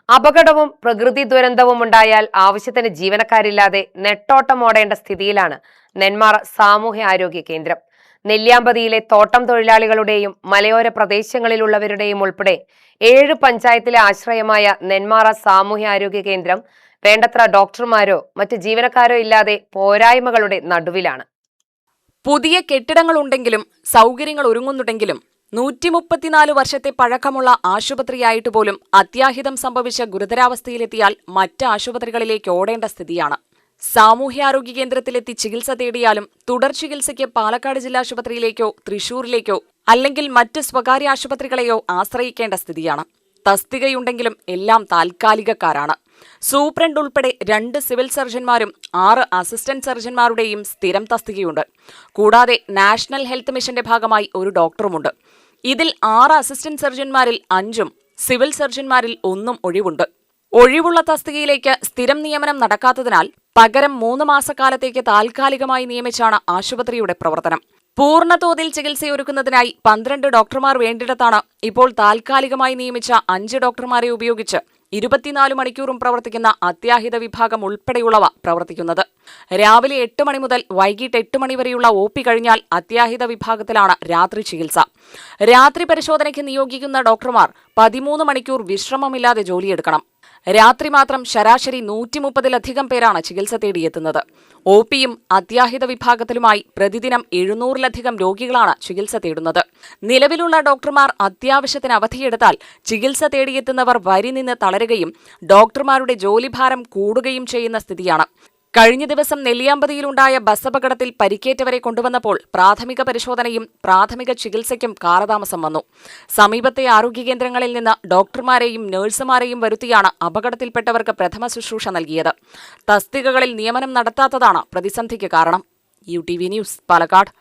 അപകടവും പ്രകൃതി ദുരന്തവും ഉണ്ടായാൽ ആവശ്യത്തിന് ജീവനക്കാരില്ലാതെ നെട്ടോട്ടം ഓടേണ്ട സ്ഥിതിയിലാണ് നെന്മാറ സാമൂഹ്യ ആരോഗ്യ കേന്ദ്രം. നെല്ലിയാമ്പതിയിലെ തോട്ടം തൊഴിലാളികളുടെയും മലയോര പ്രദേശങ്ങളിലുള്ളവരുടെയും ഉൾപ്പെടെ 7 പഞ്ചായത്തിലെ ആശ്രയമായ നെന്മാറ സാമൂഹ്യ ആരോഗ്യ കേന്ദ്രം വേണ്ടത്ര ഡോക്ടർമാരോ മറ്റ് ജീവനക്കാരോ ഇല്ലാതെ പോരായ്മകളുടെ നടുവിലാണ്. പുതിയ കെട്ടിടങ്ങളുണ്ടെങ്കിലും സൗകര്യങ്ങൾ ഒരുങ്ങുന്നുണ്ടെങ്കിലും 134 വർഷത്തെ പഴക്കമുള്ള ആശുപത്രിയായിട്ട് പോലും അത്യാഹിതം സംഭവിച്ച ഗുരുതരാവസ്ഥയിലെത്തിയാൽ മറ്റ് ആശുപത്രികളിലേക്ക് ഓടേണ്ട സ്ഥിതിയാണ്. സാമൂഹ്യാരോഗ്യ കേന്ദ്രത്തിലെത്തി ചികിത്സ തേടിയാലും തുടർ ചികിത്സയ്ക്ക് പാലക്കാട് ജില്ലാ ആശുപത്രിയിലേക്കോ തൃശൂരിലേക്കോ അല്ലെങ്കിൽ മറ്റ് സ്വകാര്യ ആശുപത്രികളെയോ ആശ്രയിക്കേണ്ട സ്ഥിതിയാണ്. തസ്തികയുണ്ടെങ്കിലും എല്ലാം താൽക്കാലികക്കാരാണ്. സൂപ്രണ്ട് ഉൾപ്പെടെ 2 സിവിൽ സർജന്മാരും 6 അസിസ്റ്റന്റ് സർജന്മാരുടെയും സ്ഥിരം തസ്തികയുണ്ട്. കൂടാതെ നാഷണൽ ഹെൽത്ത് മിഷന്റെ ഭാഗമായി ഒരു ഡോക്ടറുമുണ്ട്. ഇതിൽ 6 അസിസ്റ്റന്റ് സർജന്മാരിൽ 5ഉം സിവിൽ സർജന്മാരിൽ 1ഉം ഒഴിവുണ്ട്. ഒഴിവുള്ള തസ്തികയിലേക്ക് സ്ഥിരം നിയമനം നടക്കാത്തതിനാൽ പകരം 3 മാസക്കാലത്തേക്ക് താൽക്കാലികമായി നിയമിച്ചാണ് ആശുപത്രിയുടെ പ്രവർത്തനം. പൂർണ്ണതോതിൽ ചികിത്സയൊരുക്കുന്നതിനായി 12 ഡോക്ടർമാർ വേണ്ടിടത്താണ് ഇപ്പോൾ താൽക്കാലികമായി നിയമിച്ച 5 ഡോക്ടർമാരെ ഉപയോഗിച്ച് 24 മണിക്കൂറും പ്രവർത്തിക്കുന്ന അത്യാഹിത വിഭാഗം ഉൾപ്പെടെയുള്ളവ പ്രവർത്തിക്കുന്നത്. രാവിലെ 8 മണി മുതൽ വൈകിട്ട് 8 മണി വരെയുള്ള OP കഴിഞ്ഞാൽ അത്യാഹിത വിഭാഗത്തിലാണ് രാത്രി ചികിത്സ. രാത്രി പരിശോധനയ്ക്ക് നിയോഗിക്കുന്ന ഡോക്ടർമാർ 13 മണിക്കൂർ വിശ്രമമില്ലാതെ ജോലിയെടുക്കണം. രാത്രി മാത്രം ശരാശരി 130-ലധികം പേരാണ് ചികിത്സ തേടിയെത്തുന്നത്. OPയും അത്യാഹിത വിഭാഗത്തിലുമായി പ്രതിദിനം 700-ലധികം രോഗികളാണ് ചികിത്സ തേടുന്നത്. നിലവിലുള്ള ഡോക്ടർമാർ അത്യാവശ്യത്തിന് അവധിയെടുത്താൽ ചികിത്സ തേടിയെത്തുന്നവർ വരി നിന്ന് തളരുകയും ഡോക്ടർമാരുടെ ജോലിഭാരം കൂടുകയും ചെയ്യുന്ന സ്ഥിതിയാണ്. കഴിഞ്ഞ ദിവസം നെല്ലിയാമ്പതിയിലുണ്ടായ ബസ് അപകടത്തിൽ പരിക്കേറ്റവരെ കൊണ്ടുവന്നപ്പോൾ പ്രാഥമിക പരിശോധനയും പ്രാഥമിക ചികിത്സയ്ക്കും കാലതാമസം വന്നു. സമീപത്തെ ആരോഗ്യ കേന്ദ്രങ്ങളിൽ നിന്ന് ഡോക്ടർമാരെയും നഴ്സുമാരെയും വരുത്തിയാണ് അപകടത്തിൽപ്പെട്ടവർക്ക് പ്രഥമ ശുശ്രൂഷ നൽകിയത്. തസ്തികകളിൽ നിയമനം നടത്താത്തതാണ് പ്രതിസന്ധിക്ക് കാരണം. UTV news, Palakkad.